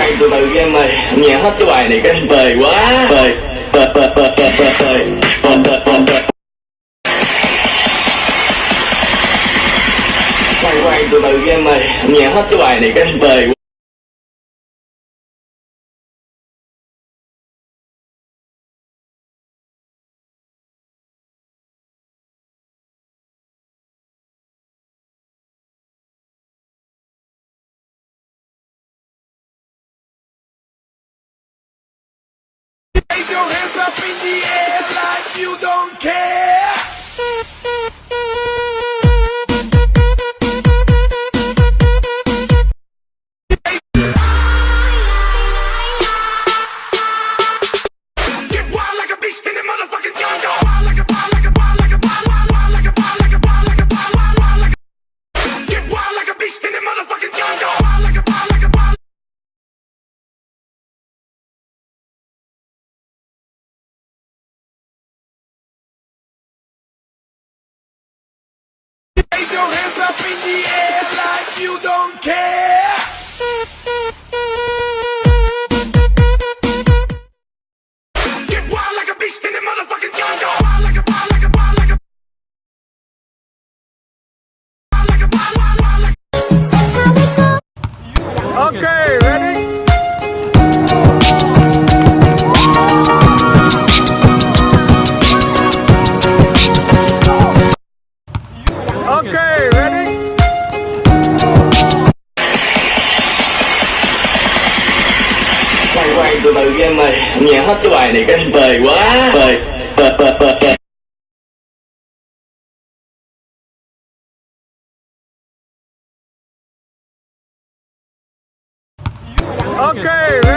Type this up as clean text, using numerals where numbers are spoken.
khoan từ từ game ơi, nghe hết cái bài này cái anh bời quá, bời. Khoan từ từ game ơi, nghe hết cái bài này cái anh bời quá. Raise your hands up in the air like you don't care. Get wild like a beast in the motherfucking jungle. Wild like a wild like a wild like a wild wild like a wild like a wild like a wild wild like a. Get wild like a beast in the motherfucking jungle. Wild like a wild like a wild. Raise your hands up in the air like you don't care. Get wild like a beast in the motherfucking jungle. Wild like a wild like a wild like a wild like a wild wild like a. Okay, ready? Okay, ready? Khoan từ từ game ơi, nghe hết cái bài này cái anh bời quá, bời. Okay, ready?